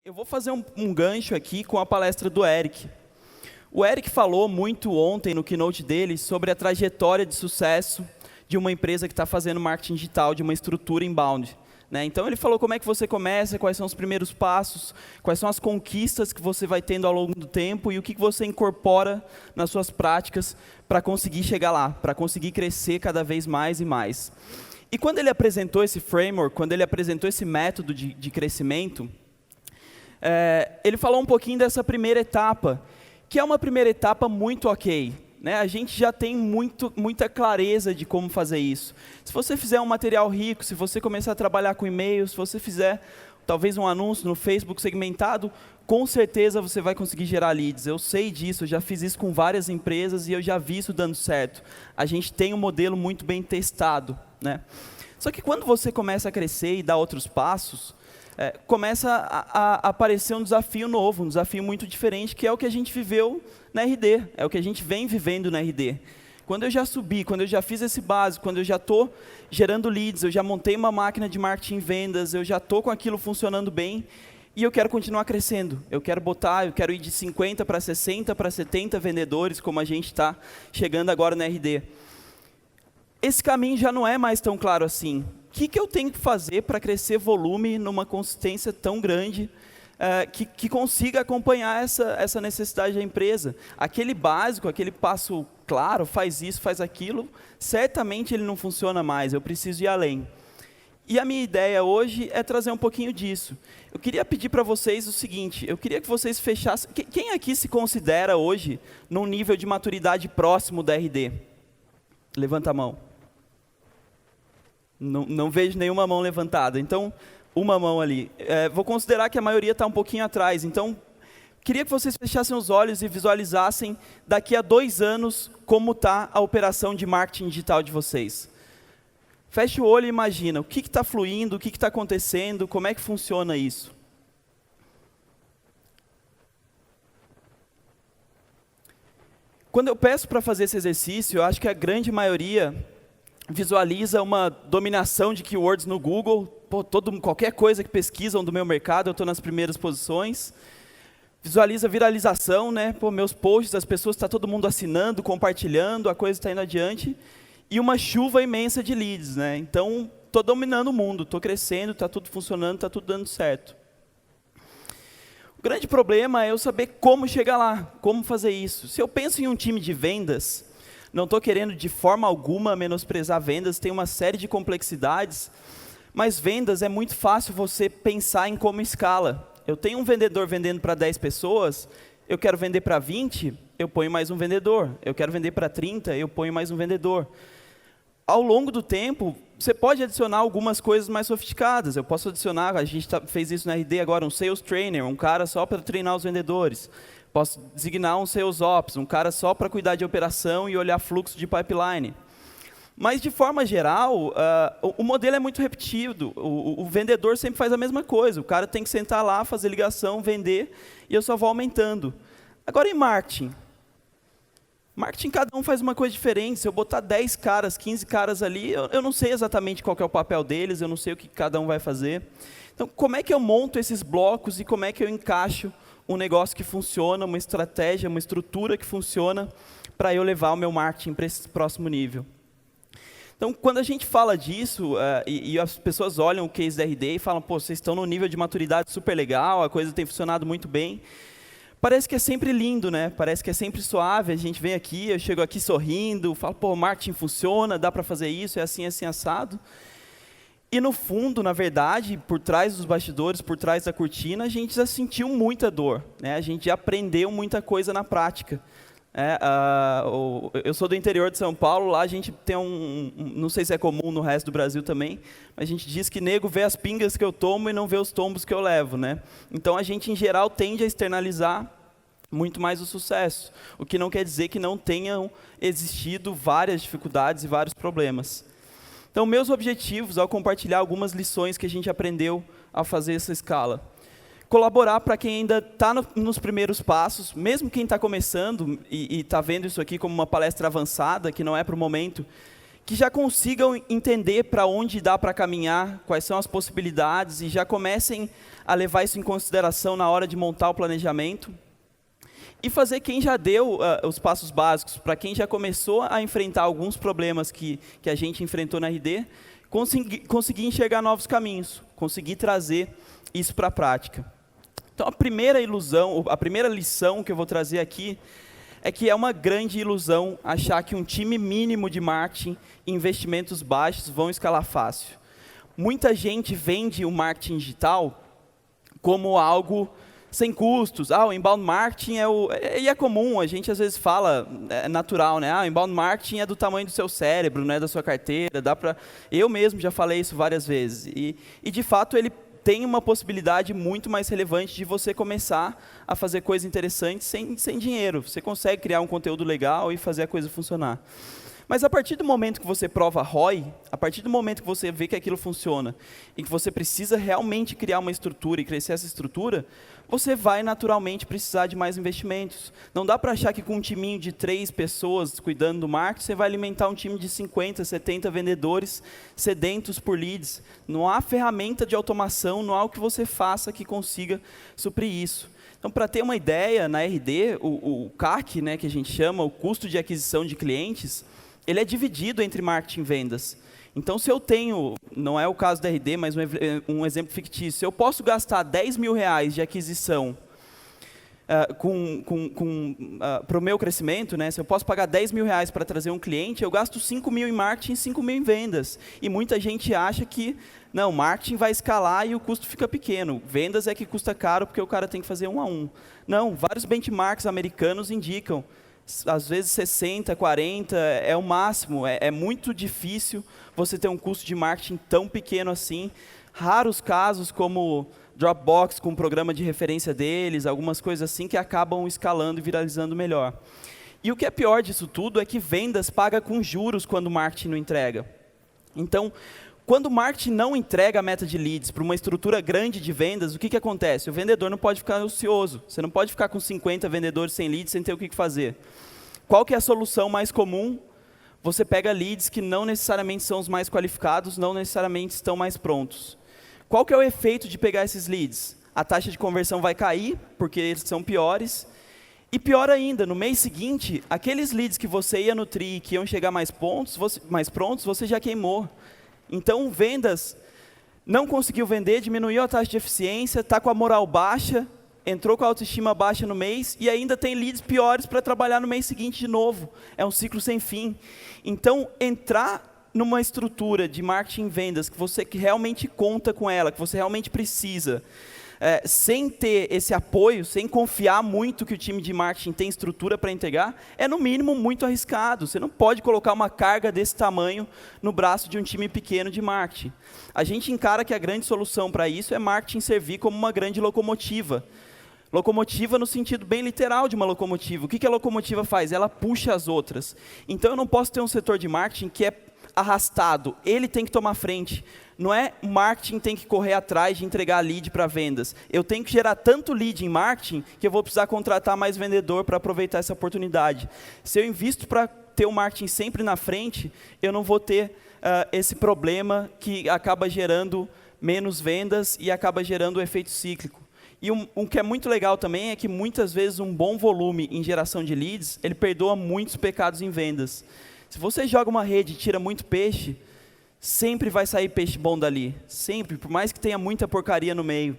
Eu vou fazer um gancho aqui com a palestra do Eric. O Eric falou muito ontem no keynote dele sobre a trajetória de sucesso de uma empresa que está fazendo marketing digital, de uma estrutura inbound. Então, ele falou como é que você começa, quais são os primeiros passos, quais são as conquistas que você vai tendo ao longo do tempo e o que você incorpora nas suas práticas para conseguir chegar lá, para conseguir crescer cada vez mais e mais. E quando ele apresentou esse framework, quando ele apresentou esse método de crescimento, ele falou um pouquinho dessa primeira etapa, que é uma primeira etapa muito ok. A gente já tem muita clareza de como fazer isso. Se você fizer um material rico, se você começar a trabalhar com e-mail, se você fizer talvez um anúncio no Facebook segmentado, com certeza você vai conseguir gerar leads. Eu sei disso, eu já fiz isso com várias empresas e eu já vi isso dando certo. A gente tem um modelo muito bem testado. Só que quando você começa a crescer e dar outros passos, começa a aparecer um desafio novo, um desafio muito diferente, que é o que a gente viveu na RD, é o que a gente vem vivendo na RD. Quando eu já subi, quando eu já fiz esse básico, quando eu já estou gerando leads, eu já montei uma máquina de marketing e vendas, eu já estou com aquilo funcionando bem, e eu quero continuar crescendo. Eu quero ir de 50 para 60, para 70 vendedores, como a gente está chegando agora na RD. Esse caminho já não é mais tão claro assim. O que eu tenho que fazer para crescer volume numa consistência tão grande que consiga acompanhar essa necessidade da empresa? Aquele básico, aquele passo claro, faz isso, faz aquilo, certamente ele não funciona mais, eu preciso ir além. E a minha ideia hoje é trazer um pouquinho disso. Eu queria pedir para vocês o seguinte, eu queria que vocês fechassem... Quem aqui se considera hoje num nível de maturidade próximo da RD? Levanta a mão. Não vejo nenhuma mão levantada, então, uma mão ali. Vou considerar que a maioria está um pouquinho atrás, então, queria que vocês fechassem os olhos e visualizassem daqui a 2 anos como está a operação de marketing digital de vocês. Feche o olho e imagina, o que está fluindo, o que está acontecendo, como é que funciona isso. Quando eu peço para fazer esse exercício, eu acho que a grande maioria visualiza uma dominação de keywords no Google. Qualquer coisa que pesquisam do meu mercado, eu estou nas primeiras posições. Visualiza viralização, meus posts, as pessoas, está todo mundo assinando, compartilhando, a coisa está indo adiante. E uma chuva imensa de leads. Então, estou dominando o mundo, estou crescendo, está tudo funcionando, está tudo dando certo. O grande problema é eu saber como chegar lá, como fazer isso. Se eu penso em um time de vendas... Não estou querendo de forma alguma menosprezar vendas, tem uma série de complexidades, mas vendas é muito fácil você pensar em como escala. Eu tenho um vendedor vendendo para 10 pessoas, eu quero vender para 20, eu ponho mais um vendedor. Eu quero vender para 30, eu ponho mais um vendedor. Ao longo do tempo, você pode adicionar algumas coisas mais sofisticadas. Eu posso adicionar, a gente fez isso na RD agora, um sales trainer, um cara só para treinar os vendedores. Posso designar um Sales Ops, um cara só para cuidar de operação e olhar fluxo de pipeline. Mas, de forma geral, o modelo é muito repetido. O vendedor sempre faz a mesma coisa. O cara tem que sentar lá, fazer ligação, vender, e eu só vou aumentando. Agora, em marketing. Marketing, cada um faz uma coisa diferente. Se eu botar 10 caras, 15 caras ali, eu não sei exatamente qual que é o papel deles, eu não sei o que cada um vai fazer. Então, como é que eu monto esses blocos e como é que eu encaixo um negócio que funciona, uma estratégia, uma estrutura que funciona para eu levar o meu marketing para esse próximo nível. Então, quando a gente fala disso, e as pessoas olham o case da RD e falam, vocês estão num nível de maturidade super legal, a coisa tem funcionado muito bem, parece que é sempre lindo, Parece que é sempre suave, a gente vem aqui, eu chego aqui sorrindo, falo, o marketing funciona, dá para fazer isso, é assim, assado. E, no fundo, na verdade, por trás dos bastidores, por trás da cortina, a gente já sentiu muita dor. A gente já aprendeu muita coisa na prática. Eu sou do interior de São Paulo, lá a gente tem não sei se é comum no resto do Brasil também, mas a gente diz que nego vê as pingas que eu tomo e não vê os tombos que eu levo. Então, a gente, em geral, tende a externalizar muito mais o sucesso, o que não quer dizer que não tenham existido várias dificuldades e vários problemas. Então, meus objetivos, ao compartilhar algumas lições que a gente aprendeu ao fazer essa escala. Colaborar para quem ainda está nos primeiros passos, mesmo quem está começando e está vendo isso aqui como uma palestra avançada, que não é para o momento, que já consigam entender para onde dá para caminhar, quais são as possibilidades, e já comecem a levar isso em consideração na hora de montar o planejamento. E fazer quem já deu os passos básicos, para quem já começou a enfrentar alguns problemas que a gente enfrentou na RD, conseguir enxergar novos caminhos, conseguir trazer isso para a prática. Então, a primeira lição que eu vou trazer aqui é que é uma grande ilusão achar que um time mínimo de marketing e investimentos baixos vão escalar fácil. Muita gente vende o marketing digital como algo sem custos. O inbound marketing é comum, a gente às vezes fala, é natural, né? O inbound marketing é do tamanho do seu cérebro, não é da sua carteira. Eu mesmo já falei isso várias vezes. E de fato, ele tem uma possibilidade muito mais relevante de você começar a fazer coisas interessantes sem dinheiro. Você consegue criar um conteúdo legal e fazer a coisa funcionar. Mas a partir do momento que você prova ROI, a partir do momento que você vê que aquilo funciona e que você precisa realmente criar uma estrutura e crescer essa estrutura, você vai naturalmente precisar de mais investimentos. Não dá para achar que com um timinho de 3 pessoas cuidando do marketing, você vai alimentar um time de 50, 70 vendedores sedentos por leads. Não há ferramenta de automação, não há o que você faça que consiga suprir isso. Então, para ter uma ideia, na RD, o CAC, né, que a gente chama, o custo de aquisição de clientes, ele é dividido entre marketing e vendas. Então, se eu tenho, não é o caso da RD, mas um exemplo fictício, se eu posso gastar R$10.000 de aquisição para o meu crescimento, né, se eu posso pagar R$10.000 para trazer um cliente, eu gasto R$5.000 em marketing e R$5.000 em vendas. E muita gente acha que, não, marketing vai escalar e o custo fica pequeno. Vendas é que custa caro porque o cara tem que fazer 1 a 1. Não, vários benchmarks americanos indicam, às vezes 60, 40 é o máximo. É muito difícil você ter um custo de marketing tão pequeno assim. Raros casos como Dropbox com o programa de referência deles, algumas coisas assim que acabam escalando e viralizando melhor. E o que é pior disso tudo é que vendas paga com juros quando o marketing não entrega. Então, quando o marketing não entrega a meta de leads para uma estrutura grande de vendas, o que acontece? O vendedor não pode ficar ocioso. Você não pode ficar com 50 vendedores sem leads sem ter o que fazer. Qual que é a solução mais comum? Você pega leads que não necessariamente são os mais qualificados, não necessariamente estão mais prontos. Qual que é o efeito de pegar esses leads? A taxa de conversão vai cair, porque eles são piores. E pior ainda, no mês seguinte, aqueles leads que você ia nutrir, que iam chegar mais prontos, você já queimou. Então, vendas, não conseguiu vender, diminuiu a taxa de eficiência, está com a moral baixa, entrou com a autoestima baixa no mês e ainda tem leads piores para trabalhar no mês seguinte de novo. É um ciclo sem fim. Então, entrar numa estrutura de marketing e vendas que você realmente conta com ela, que você realmente precisa, sem ter esse apoio, sem confiar muito que o time de marketing tem estrutura para entregar, é no mínimo muito arriscado. Você não pode colocar uma carga desse tamanho no braço de um time pequeno de marketing. A gente encara que a grande solução para isso é marketing servir como uma grande locomotiva. Locomotiva no sentido bem literal de uma locomotiva. O que a locomotiva faz? Ela puxa as outras. Então eu não posso ter um setor de marketing que é arrastado, ele tem que tomar frente. Não é marketing tem que correr atrás de entregar lead para vendas. Eu tenho que gerar tanto lead em marketing que eu vou precisar contratar mais vendedor para aproveitar essa oportunidade. Se eu invisto para ter o marketing sempre na frente, eu não vou ter esse problema que acaba gerando menos vendas e acaba gerando o efeito cíclico. E o que é muito legal também é que muitas vezes um bom volume em geração de leads, ele perdoa muitos pecados em vendas. Se você joga uma rede e tira muito peixe, sempre vai sair peixe bom dali. Sempre, por mais que tenha muita porcaria no meio.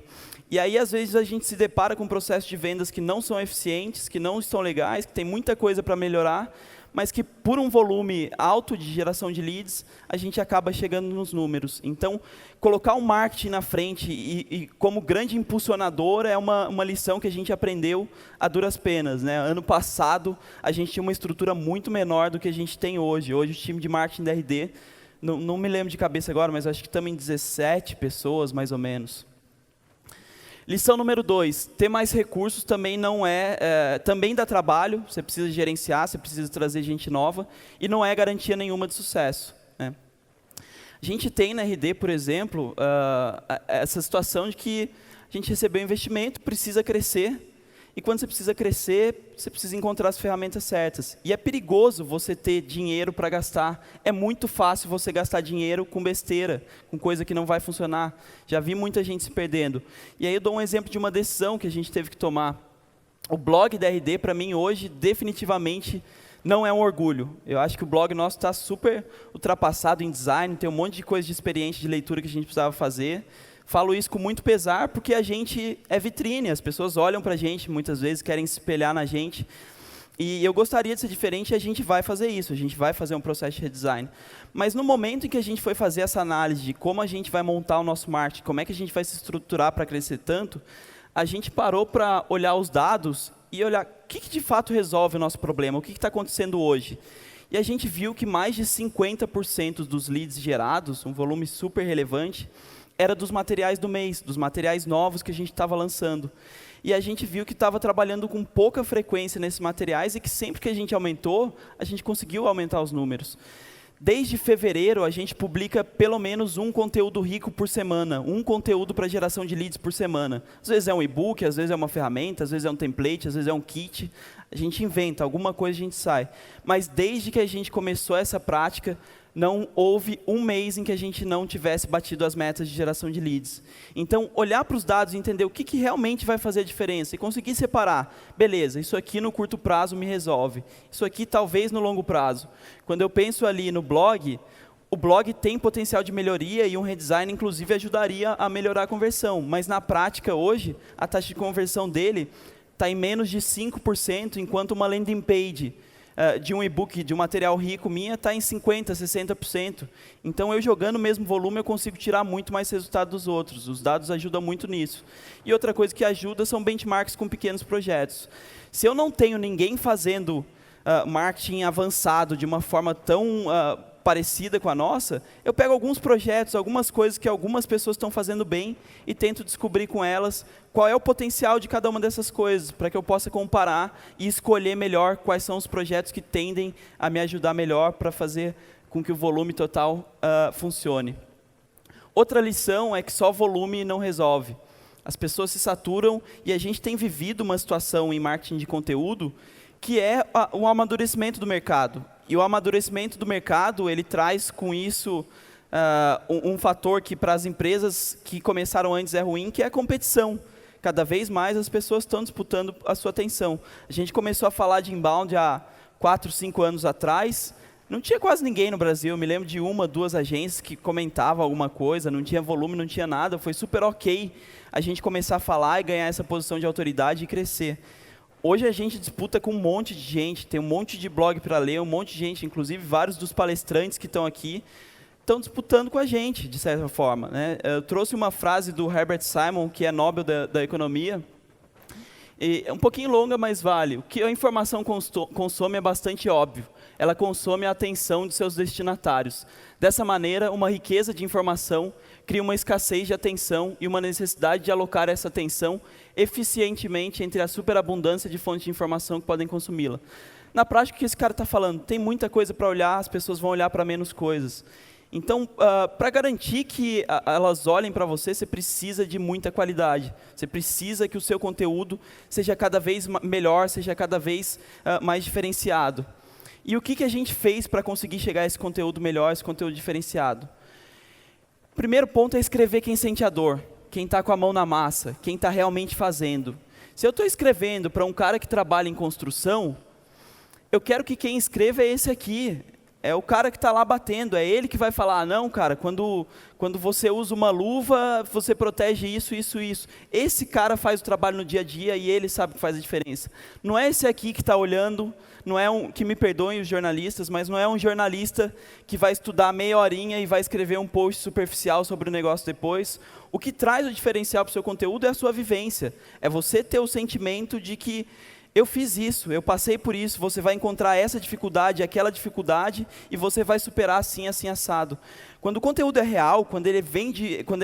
E aí, às vezes, a gente se depara com processos de vendas que não são eficientes, que não estão legais, que tem muita coisa para melhorar, mas que por um volume alto de geração de leads, a gente acaba chegando nos números. Então, colocar o marketing na frente e como grande impulsionador é uma lição que a gente aprendeu a duras penas, né? Ano passado, a gente tinha uma estrutura muito menor do que a gente tem hoje. Hoje, o time de marketing da RD, não me lembro de cabeça agora, mas acho que estamos em 17 pessoas, mais ou menos. Lição número 2, ter mais recursos também também dá trabalho, você precisa gerenciar, você precisa trazer gente nova, e não é garantia nenhuma de sucesso, né? A gente tem na RD, por exemplo, essa situação de que a gente recebeu investimento, precisa crescer, E quando você precisa crescer, você precisa encontrar as ferramentas certas. E é perigoso você ter dinheiro para gastar. É muito fácil você gastar dinheiro com besteira, com coisa que não vai funcionar. Já vi muita gente se perdendo. E aí eu dou um exemplo de uma decisão que a gente teve que tomar. O blog da RD, para mim, hoje, definitivamente não é um orgulho. Eu acho que o blog nosso está super ultrapassado em design, tem um monte de coisa de experiência de leitura que a gente precisava fazer. Falo isso com muito pesar, porque a gente é vitrine, as pessoas olham para a gente, muitas vezes querem se espelhar na gente. E eu gostaria de ser diferente e a gente vai fazer isso, a gente vai fazer um processo de redesign. Mas no momento em que a gente foi fazer essa análise de como a gente vai montar o nosso marketing, como é que a gente vai se estruturar para crescer tanto, a gente parou para olhar os dados e olhar o que de fato resolve o nosso problema, o que está acontecendo hoje. E a gente viu que mais de 50% dos leads gerados, um volume super relevante, era dos materiais do mês, dos materiais novos que a gente estava lançando. E a gente viu que estava trabalhando com pouca frequência nesses materiais e que sempre que a gente aumentou, a gente conseguiu aumentar os números. Desde fevereiro, a gente publica pelo menos um conteúdo rico por semana, um conteúdo para geração de leads por semana. Às vezes é um e-book, às vezes é uma ferramenta, às vezes é um template, às vezes é um kit. A gente inventa, alguma coisa a gente sai. Mas desde que a gente começou essa prática, não houve um mês em que a gente não tivesse batido as metas de geração de leads. Então, olhar para os dados e entender o que realmente vai fazer a diferença e conseguir separar. Beleza, isso aqui no curto prazo me resolve. Isso aqui talvez no longo prazo. Quando eu penso ali no blog, o blog tem potencial de melhoria e um redesign, inclusive, ajudaria a melhorar a conversão. Mas, na prática, hoje, a taxa de conversão dele está em menos de 5%, enquanto uma landing page de um e-book, de um material rico minha, está em 50%, 60%. Então, eu jogando o mesmo volume, eu consigo tirar muito mais resultado dos outros. Os dados ajudam muito nisso. E outra coisa que ajuda são benchmarks com pequenos projetos. Se eu não tenho ninguém fazendo marketing avançado de uma forma tão parecida com a nossa, eu pego alguns projetos, algumas coisas que algumas pessoas estão fazendo bem e tento descobrir com elas qual é o potencial de cada uma dessas coisas, para que eu possa comparar e escolher melhor quais são os projetos que tendem a me ajudar melhor para fazer com que o volume total funcione. Outra lição é que só volume não resolve. As pessoas se saturam e a gente tem vivido uma situação em marketing de conteúdo que é o amadurecimento do mercado. E o amadurecimento do mercado, ele traz com isso um fator que para as empresas que começaram antes é ruim, que é a competição. Cada vez mais as pessoas estão disputando a sua atenção. A gente começou a falar de inbound há 4, 5 anos atrás, não tinha quase ninguém no Brasil. Eu me lembro de 1, 2 agências que comentavam alguma coisa, não tinha volume, não tinha nada. Foi super ok a gente começar a falar e ganhar essa posição de autoridade e crescer. Hoje a gente disputa com um monte de gente, tem um monte de blog para ler, um monte de gente, inclusive vários dos palestrantes que estão aqui, estão disputando com a gente, de certa forma, né? Eu trouxe uma frase do Herbert Simon, que é Nobel da Economia, e é um pouquinho longa, mas vale. O que a informação consome é bastante óbvio. Ela consome a atenção de seus destinatários. Dessa maneira, uma riqueza de informação cria uma escassez de atenção e uma necessidade de alocar essa atenção eficientemente entre a superabundância de fontes de informação que podem consumi-la. Na prática, o que esse cara está falando? Tem muita coisa para olhar, as pessoas vão olhar para menos coisas. Então, para garantir que elas olhem para você, você precisa de muita qualidade. Você precisa que o seu conteúdo seja cada vez melhor, seja cada vez mais diferenciado. E o que a gente fez para conseguir chegar a esse conteúdo melhor, esse conteúdo diferenciado? O primeiro ponto é escrever quem sente a dor, quem está com a mão na massa, quem está realmente fazendo. Se eu estou escrevendo para um cara que trabalha em construção, eu quero que quem escreva é esse aqui. É o cara que está lá batendo, é ele que vai falar, não, cara, quando você usa uma luva, você protege isso, isso, isso. Esse cara faz o trabalho no dia a dia e ele sabe que faz a diferença. Não é esse aqui que está olhando, não é que me perdoem os jornalistas, mas não é um jornalista que vai estudar meia horinha e vai escrever um post superficial sobre o negócio depois. O que traz o diferencial para o seu conteúdo é a sua vivência. É você ter o sentimento de que eu fiz isso, eu passei por isso, você vai encontrar essa dificuldade, aquela dificuldade, e você vai superar assim, assim, assado. Quando o conteúdo é real, quando ele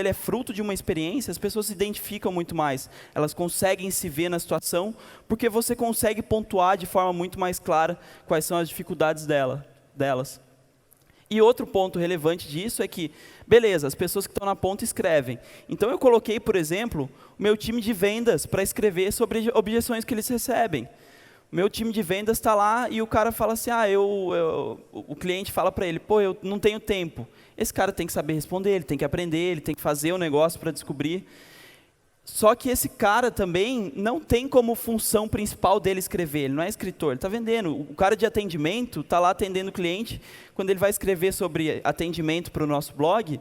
é fruto de uma experiência, as pessoas se identificam muito mais. Elas conseguem se ver na situação, porque você consegue pontuar de forma muito mais clara quais são as dificuldades delas. E outro ponto relevante disso é que, beleza, as pessoas que estão na ponta escrevem. Então, eu coloquei, por exemplo, o meu time de vendas para escrever sobre objeções que eles recebem. O meu time de vendas está lá e o cara fala assim, o cliente fala para ele, pô, eu não tenho tempo. Esse cara tem que saber responder, ele tem que aprender, ele tem que fazer o negócio para descobrir. Só que esse cara também não tem como função principal dele escrever, ele não é escritor, ele está vendendo. O cara de atendimento está lá atendendo o cliente, quando ele vai escrever sobre atendimento para o nosso blog,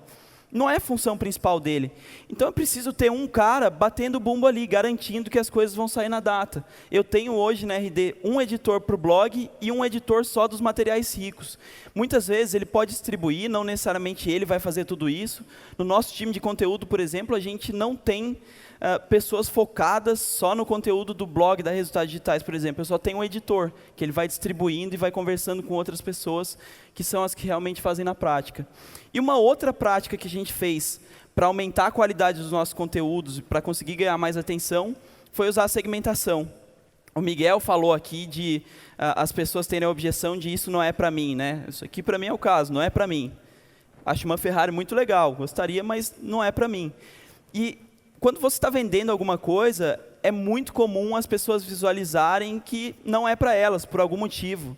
não é função principal dele. Então eu preciso ter um cara batendo bumbo ali, garantindo que as coisas vão sair na data. Eu tenho hoje na RD um editor para o blog e um editor só dos materiais ricos. Muitas vezes ele pode distribuir, não necessariamente ele vai fazer tudo isso. No nosso time de conteúdo, por exemplo, a gente não tem pessoas focadas só no conteúdo do blog da Resultados Digitais, por exemplo. Eu só tenho um editor, que ele vai distribuindo e vai conversando com outras pessoas, que são as que realmente fazem na prática. E uma outra prática que a gente fez para aumentar a qualidade dos nossos conteúdos e para conseguir ganhar mais atenção, foi usar a segmentação. O Miguel falou aqui de as pessoas terem a objeção de isso não é para mim, né? Isso aqui para mim é o caso, não é para mim. Acho uma Ferrari muito legal, gostaria, mas não é para mim. E quando você está vendendo alguma coisa, é muito comum as pessoas visualizarem que não é para elas, por algum motivo.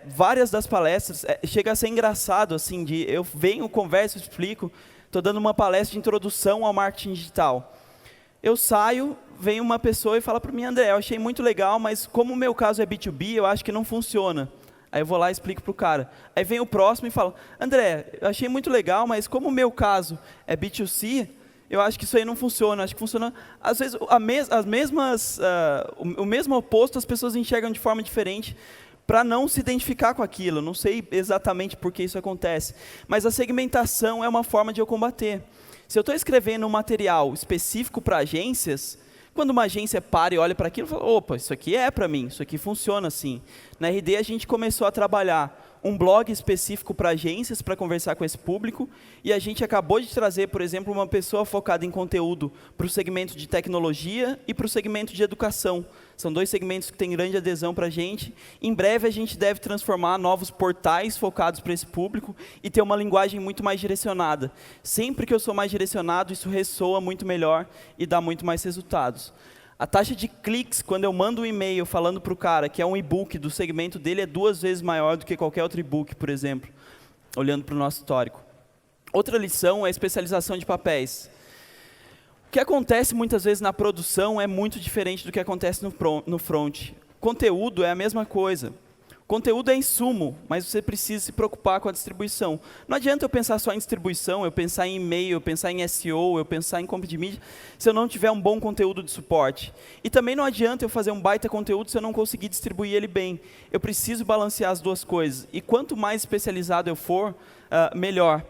Várias das palestras, chega a ser engraçado, assim, eu venho, converso, explico, estou dando uma palestra de introdução ao marketing digital. Eu saio, vem uma pessoa e fala para mim, André, eu achei muito legal, mas como o meu caso é B2B, eu acho que não funciona. Aí eu vou lá e explico para o cara. Aí vem o próximo e fala, André, eu achei muito legal, mas como o meu caso é B2C, eu acho que isso aí não funciona. Acho que funciona, às vezes, o mesmo oposto as pessoas enxergam de forma diferente para não se identificar com aquilo. Não sei exatamente por que isso acontece. Mas a segmentação é uma forma de eu combater. Se eu estou escrevendo um material específico para agências, quando uma agência para e olha para aquilo, fala, opa, isso aqui é para mim, isso aqui funciona assim. Na RD a gente começou a trabalhar um blog específico para agências, para conversar com esse público, e a gente acabou de trazer, por exemplo, uma pessoa focada em conteúdo para o segmento de tecnologia e para o segmento de educação. São dois segmentos que têm grande adesão para a gente. Em breve a gente deve transformar novos portais focados para esse público e ter uma linguagem muito mais direcionada. Sempre que eu sou mais direcionado, isso ressoa muito melhor e dá muito mais resultados. A taxa de cliques, quando eu mando um e-mail falando para o cara que é um e-book do segmento dele, é 2 vezes maior do que qualquer outro e-book, por exemplo, olhando para o nosso histórico. Outra lição é a especialização de papéis. O que acontece muitas vezes na produção é muito diferente do que acontece no front. Conteúdo é a mesma coisa. Conteúdo é insumo, mas você precisa se preocupar com a distribuição. Não adianta eu pensar só em distribuição, eu pensar em e-mail, eu pensar em SEO, eu pensar em compra de mídia, se eu não tiver um bom conteúdo de suporte. E também não adianta eu fazer um baita conteúdo se eu não conseguir distribuir ele bem. Eu preciso balancear as duas coisas. E quanto mais especializado eu for, melhor.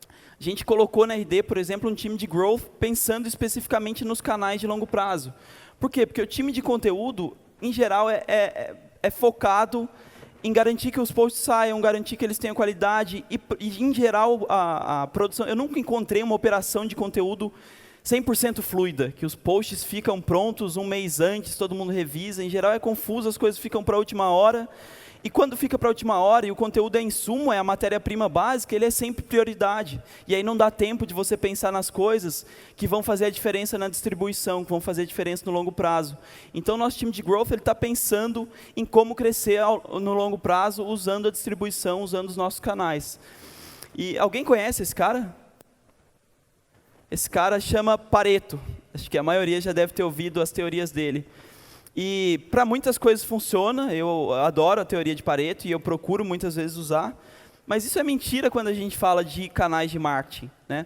A gente colocou na RD, por exemplo, um time de growth pensando especificamente nos canais de longo prazo. Por quê? Porque o time de conteúdo, em geral, é focado em garantir que os posts saiam, garantir que eles tenham qualidade e em geral, a produção... Eu nunca encontrei uma operação de conteúdo 100% fluida, que os posts ficam prontos um mês antes, todo mundo revisa. Em geral, é confuso, as coisas ficam para a última hora. E quando fica para a última hora e o conteúdo é insumo, é a matéria-prima básica, ele é sempre prioridade. E aí não dá tempo de você pensar nas coisas que vão fazer a diferença na distribuição, que vão fazer a diferença no longo prazo. Então, o nosso time de growth está pensando em como crescer no longo prazo, usando a distribuição, usando os nossos canais. E alguém conhece esse cara? Esse cara chama Pareto. Acho que a maioria já deve ter ouvido as teorias dele. E para muitas coisas funciona, eu adoro a teoria de Pareto e eu procuro muitas vezes usar, mas isso é mentira quando a gente fala de canais de marketing, né?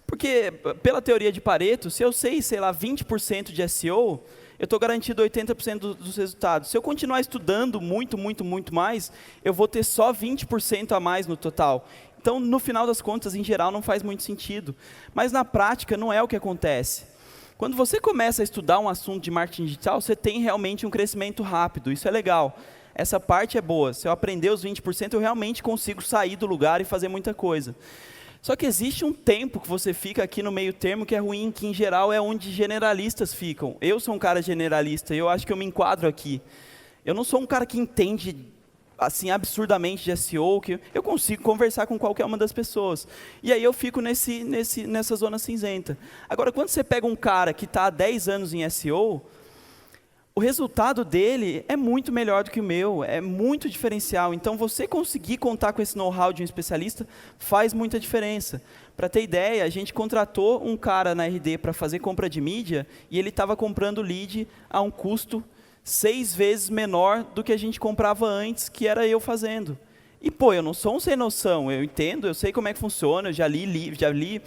Porque pela teoria de Pareto, se eu sei lá, 20% de SEO, eu estou garantido 80% dos resultados. Se eu continuar estudando muito mais, eu vou ter só 20% a mais no total. Então, no final das contas, em geral, não faz muito sentido. Mas na prática, não é o que acontece. Quando você começa a estudar um assunto de marketing digital, você tem realmente um crescimento rápido, isso é legal. Essa parte é boa, se eu aprender os 20%, eu realmente consigo sair do lugar e fazer muita coisa. Só que existe um tempo que você fica aqui no meio termo que é ruim, que em geral é onde generalistas ficam. Eu sou um cara generalista e eu acho que eu me enquadro aqui. Eu não sou um cara que entende assim, absurdamente de SEO, que eu consigo conversar com qualquer uma das pessoas. E aí eu fico nessa zona cinzenta. Agora, quando você pega um cara que está há 10 anos em SEO, o resultado dele é muito melhor do que o meu, é muito diferencial. Então, você conseguir contar com esse know-how de um especialista faz muita diferença. Para ter ideia, a gente contratou um cara na RD para fazer compra de mídia e ele estava comprando lead a um custo 6 vezes menor do que a gente comprava antes, que era eu fazendo. E, pô, eu não sou um sem noção, eu entendo, eu sei como é que funciona, eu já li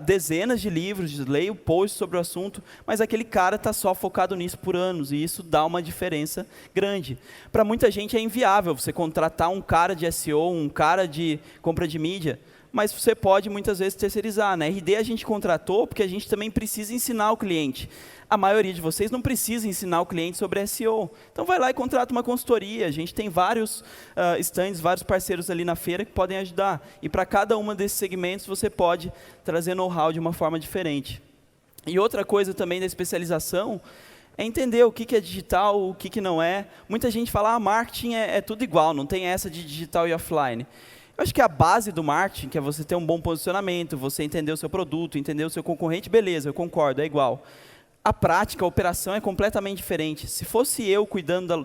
dezenas de livros, leio posts sobre o assunto, mas aquele cara está só focado nisso por anos, e isso dá uma diferença grande. Para muita gente é inviável você contratar um cara de SEO, um cara de compra de mídia, mas você pode muitas vezes terceirizar. Na RD a gente contratou porque a gente também precisa ensinar o cliente. A maioria de vocês não precisa ensinar o cliente sobre SEO. Então vai lá e contrata uma consultoria. A gente tem vários stands, vários parceiros ali na feira que podem ajudar. E para cada uma desses segmentos você pode trazer know-how de uma forma diferente. E outra coisa também da especialização é entender o que é digital, o que não é. Muita gente fala, marketing é tudo igual, não tem essa de digital e offline. Eu acho que a base do marketing, que é você ter um bom posicionamento, você entender o seu produto, entender o seu concorrente, beleza, eu concordo, é igual. A prática, a operação é completamente diferente. Se fosse eu cuidando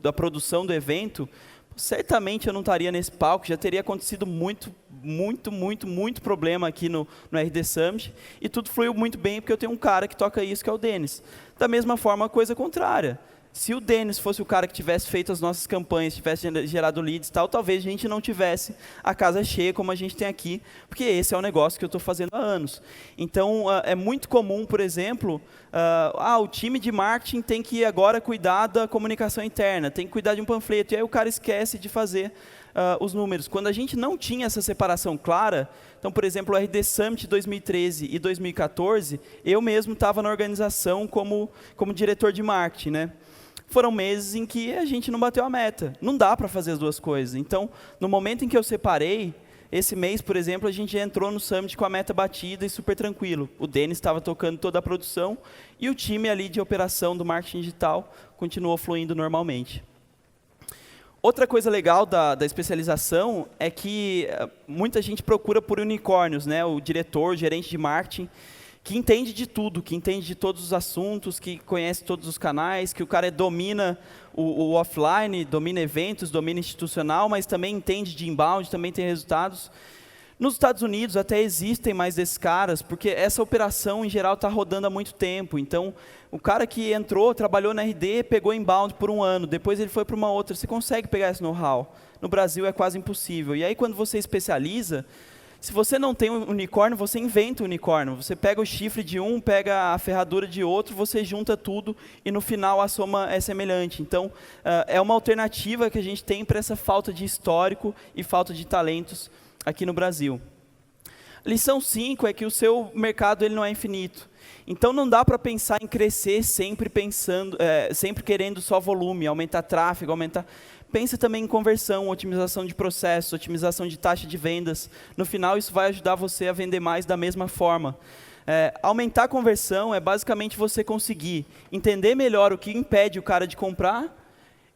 da produção do evento, certamente eu não estaria nesse palco, já teria acontecido muito problema aqui no RD Summit, e tudo fluiu muito bem, porque eu tenho um cara que toca isso, que é o Denis. Da mesma forma, a coisa contrária. Se o Denis fosse o cara que tivesse feito as nossas campanhas, tivesse gerado leads e tal, talvez a gente não tivesse a casa cheia como a gente tem aqui, porque esse é o negócio que eu estou fazendo há anos. Então, é muito comum, por exemplo, o time de marketing tem que agora cuidar da comunicação interna, tem que cuidar de um panfleto, e aí o cara esquece de fazer os números. Quando a gente não tinha essa separação clara, então, por exemplo, o RD Summit 2013 e 2014, eu mesmo estava na organização como diretor de marketing, né? Foram meses em que a gente não bateu a meta. Não dá para fazer as duas coisas. Então, no momento em que eu separei, esse mês, por exemplo, a gente já entrou no Summit com a meta batida e super tranquilo. O Denis estava tocando toda a produção e o time ali de operação do marketing digital continuou fluindo normalmente. Outra coisa legal da especialização é que muita gente procura por unicórnios, né? O diretor, o gerente de marketing, que entende de tudo, que entende de todos os assuntos, que conhece todos os canais, que o cara domina o offline, domina eventos, domina institucional, mas também entende de inbound, também tem resultados. Nos Estados Unidos até existem mais desses caras, porque essa operação, em geral, está rodando há muito tempo. Então, o cara que entrou, trabalhou na RD, pegou inbound por um ano, depois ele foi para uma outra. Você consegue pegar esse know-how. No Brasil é quase impossível. E aí, quando você especializa, se você não tem um unicórnio, você inventa um unicórnio. Você pega o chifre de um, pega a ferradura de outro, você junta tudo e no final a soma é semelhante. Então, é uma alternativa que a gente tem para essa falta de histórico e falta de talentos aqui no Brasil. Lição 5 é que o seu mercado ele não é infinito. Então, não dá para pensar em crescer sempre querendo só volume, aumentar tráfego, aumentar... Pensa também em conversão, otimização de processos, otimização de taxa de vendas. No final, isso vai ajudar você a vender mais da mesma forma. Aumentar a conversão é basicamente você conseguir entender melhor o que impede o cara de comprar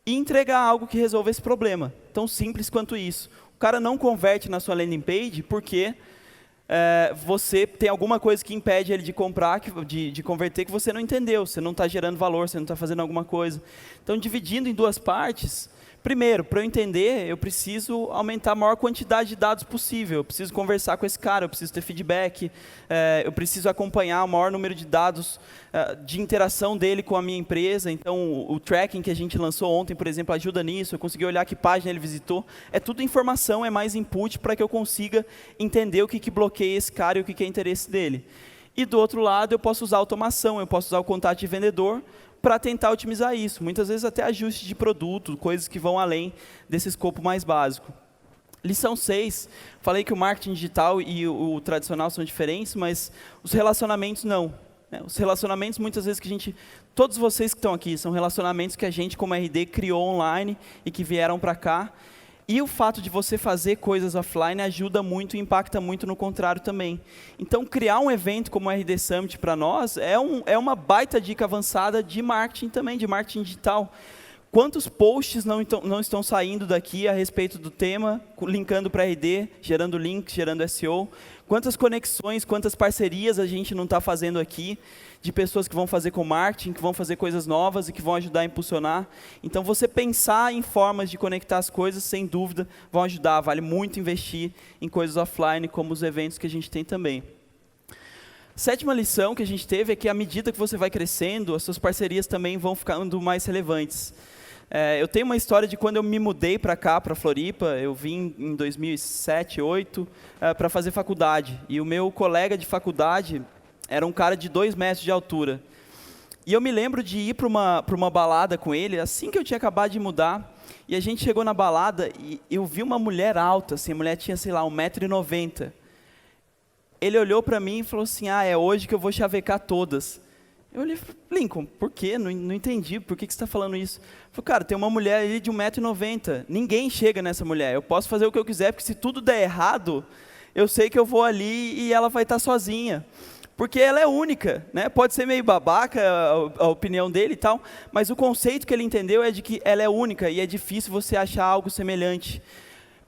e entregar algo que resolva esse problema. Tão simples quanto isso. O cara não converte na sua landing page porque você tem alguma coisa que impede ele de comprar, de converter, que você não entendeu. Você não está gerando valor, você não está fazendo alguma coisa. Então, dividindo em duas partes... Primeiro, para eu entender, eu preciso aumentar a maior quantidade de dados possível. Eu preciso conversar com esse cara, eu preciso ter feedback, eu preciso acompanhar o maior número de dados de interação dele com a minha empresa. Então, o tracking que a gente lançou ontem, por exemplo, ajuda nisso. Eu consegui olhar que página ele visitou. É tudo informação, é mais input para que eu consiga entender o que bloqueia esse cara e o que é interesse dele. E do outro lado, eu posso usar automação, eu posso usar o contato de vendedor para tentar otimizar isso. Muitas vezes até ajuste de produto, coisas que vão além desse escopo mais básico. Lição 6, falei que o marketing digital e o tradicional são diferentes, mas os relacionamentos não. Os relacionamentos, muitas vezes, todos vocês que estão aqui, são relacionamentos que a gente, como RD, criou online e que vieram para cá. E o fato de você fazer coisas offline ajuda muito e impacta muito no contrário também. Então, criar um evento como o RD Summit para nós é uma baita dica avançada de marketing também, de marketing digital. Quantos posts não estão saindo daqui a respeito do tema, linkando para RD, gerando link, gerando SEO? Quantas conexões, quantas parcerias a gente não está fazendo aqui, de pessoas que vão fazer com marketing, que vão fazer coisas novas e que vão ajudar a impulsionar? Então, você pensar em formas de conectar as coisas, sem dúvida, vão ajudar. Vale muito investir em coisas offline, como os eventos que a gente tem também. Sétima lição que a gente teve é que, à medida que você vai crescendo, as suas parcerias também vão ficando mais relevantes. Eu tenho uma história de quando eu me mudei para cá, para Floripa. Eu vim em 2007, 2008, para fazer faculdade. E o meu colega de faculdade era um cara de 2 metros de altura. E eu me lembro de ir para uma balada com ele, assim que eu tinha acabado de mudar. E a gente chegou na balada e eu vi uma mulher alta, assim, a mulher tinha, sei lá, 1,90 m. Ele olhou para mim e falou assim, é hoje que eu vou chavecar todas. Eu olhei e falei, Lincoln, por quê? Não entendi, por que você está falando isso? Ele falou, cara, tem uma mulher ali de 1,90 m, ninguém chega nessa mulher, eu posso fazer o que eu quiser, porque se tudo der errado, eu sei que eu vou ali e ela vai estar sozinha. Porque ela é única, né? Pode ser meio babaca a opinião dele e tal, mas o conceito que ele entendeu é de que ela é única e é difícil você achar algo semelhante.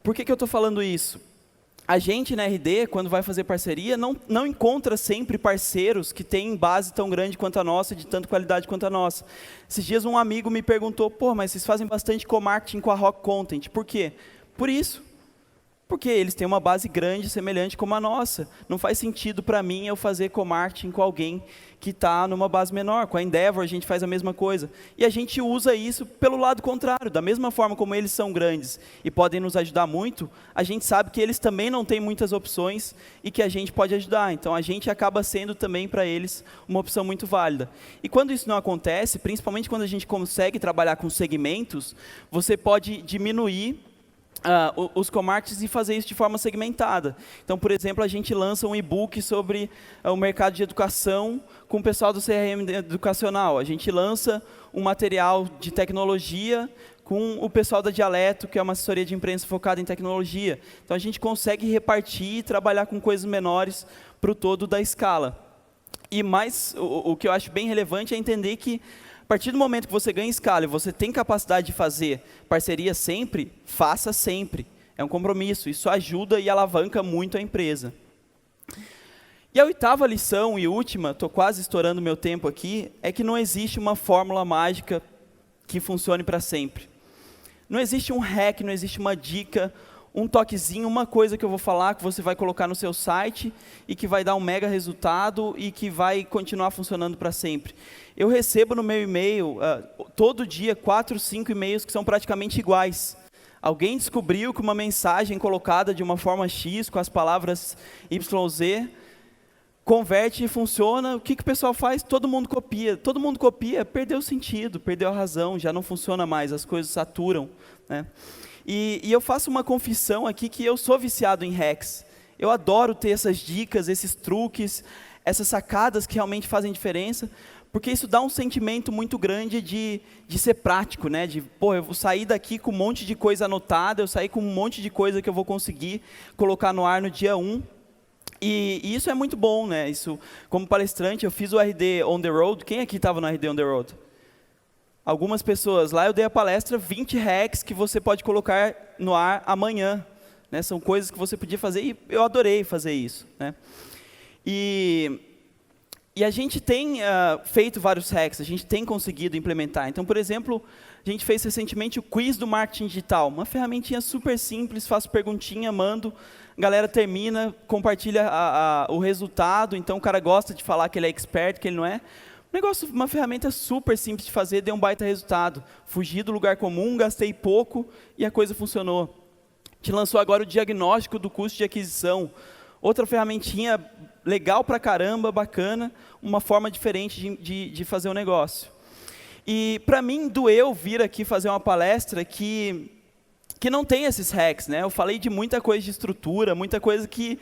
Por que eu estou falando isso? A gente, na RD, quando vai fazer parceria, não encontra sempre parceiros que têm base tão grande quanto a nossa, de tanta qualidade quanto a nossa. Esses dias um amigo me perguntou, mas vocês fazem bastante co-marketing com a Rock Content. Por quê? Por isso. Porque eles têm uma base grande, semelhante como a nossa. Não faz sentido para mim eu fazer co-marketing com alguém que está numa base menor. Com a Endeavor a gente faz a mesma coisa. E a gente usa isso pelo lado contrário. Da mesma forma como eles são grandes e podem nos ajudar muito, a gente sabe que eles também não têm muitas opções e que a gente pode ajudar. Então a gente acaba sendo também para eles uma opção muito válida. E quando isso não acontece, principalmente quando a gente consegue trabalhar com segmentos, você pode diminuir os co-marketings e fazer isso de forma segmentada. Então, por exemplo, a gente lança um e-book sobre o mercado de educação com o pessoal do CRM educacional. A gente lança um material de tecnologia com o pessoal da Dialeto, que é uma assessoria de imprensa focada em tecnologia. Então, a gente consegue repartir e trabalhar com coisas menores para o todo da escala. E mais, o que eu acho bem relevante é entender que, a partir do momento que você ganha escala e você tem capacidade de fazer parceria sempre, faça sempre. É um compromisso. Isso ajuda e alavanca muito a empresa. E a 8ª lição e última, estou quase estourando meu tempo aqui, é que não existe uma fórmula mágica que funcione para sempre. Não existe um hack, não existe uma dica, um toquezinho, uma coisa que eu vou falar que você vai colocar no seu site e que vai dar um mega resultado e que vai continuar funcionando para sempre. Eu recebo no meu e-mail, todo dia, 4, 5 e-mails que são praticamente iguais. Alguém descobriu que uma mensagem colocada de uma forma X, com as palavras YZ, converte e funciona. O que o pessoal faz? Todo mundo copia. Todo mundo copia, perdeu o sentido, perdeu a razão, já não funciona mais, as coisas saturam, né? E eu faço uma confissão aqui que eu sou viciado em hacks. Eu adoro ter essas dicas, esses truques, essas sacadas que realmente fazem diferença, porque isso dá um sentimento muito grande de ser prático, né? Eu vou sair daqui com um monte de coisa anotada, eu sair com um monte de coisa que eu vou conseguir colocar no ar no dia 1. E isso é muito bom, né? Isso, como palestrante, eu fiz o RD On The Road. Quem aqui estava no RD On The Road? Algumas pessoas. Lá eu dei a palestra 20 hacks que você pode colocar no ar amanhã, né? São coisas que você podia fazer e eu adorei fazer isso, né? E a gente tem feito vários hacks, a gente tem conseguido implementar. Então, por exemplo, a gente fez recentemente o quiz do marketing digital. Uma ferramentinha super simples, faço perguntinha, mando, a galera termina, compartilha o resultado. Então, o cara gosta de falar que ele é expert, que ele não é. Uma ferramenta super simples de fazer, deu um baita resultado. Fugi do lugar comum, gastei pouco e a coisa funcionou. A gente lançou agora o diagnóstico do custo de aquisição. Outra ferramentinha legal pra caramba, bacana, uma forma diferente de fazer o negócio. E para mim doeu vir aqui fazer uma palestra que não tem esses hacks, né? Eu falei de muita coisa de estrutura, muita coisa que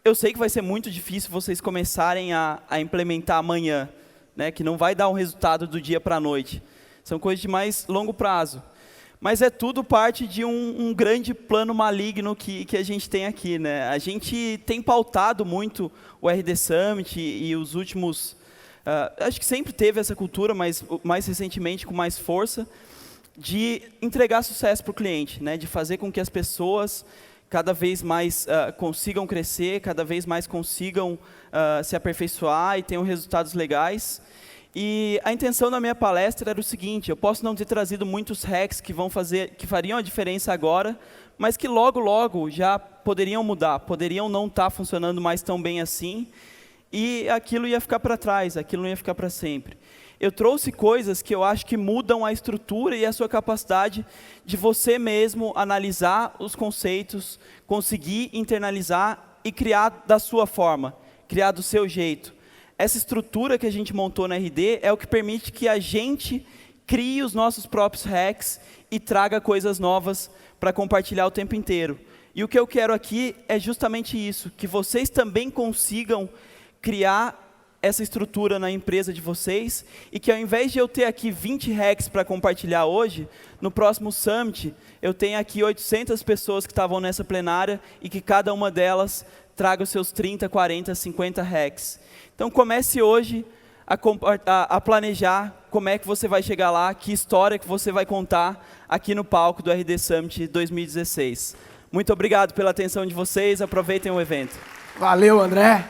eu sei que vai ser muito difícil vocês começarem a implementar amanhã, né? Que não vai dar um resultado do dia para a noite. São coisas de mais longo prazo. Mas é tudo parte de um grande plano maligno que a gente tem aqui, né? A gente tem pautado muito o RD Summit e os últimos... acho que sempre teve essa cultura, mas mais recentemente com mais força, de entregar sucesso para o cliente, né? De fazer com que as pessoas cada vez mais consigam crescer, cada vez mais consigam se aperfeiçoar e tenham resultados legais. E a intenção da minha palestra era o seguinte: eu posso não ter trazido muitos hacks que fariam a diferença agora, mas que logo, logo já poderiam mudar, poderiam não estar funcionando mais tão bem assim, e aquilo ia ficar para trás, aquilo não ia ficar para sempre. Eu trouxe coisas que eu acho que mudam a estrutura e a sua capacidade de você mesmo analisar os conceitos, conseguir internalizar e criar da sua forma, criar do seu jeito. Essa estrutura que a gente montou na RD é o que permite que a gente crie os nossos próprios hacks e traga coisas novas para compartilhar o tempo inteiro. E o que eu quero aqui é justamente isso, que vocês também consigam criar essa estrutura na empresa de vocês, e que ao invés de eu ter aqui 20 hacks para compartilhar hoje, no próximo Summit, eu tenho aqui 800 pessoas que estavam nessa plenária, e que cada uma delas traga os seus 30, 40, 50 hacks. Então comece hoje a planejar como é que você vai chegar lá, que história que você vai contar aqui no palco do RD Summit 2016. Muito obrigado pela atenção de vocês, aproveitem o evento. Valeu, André.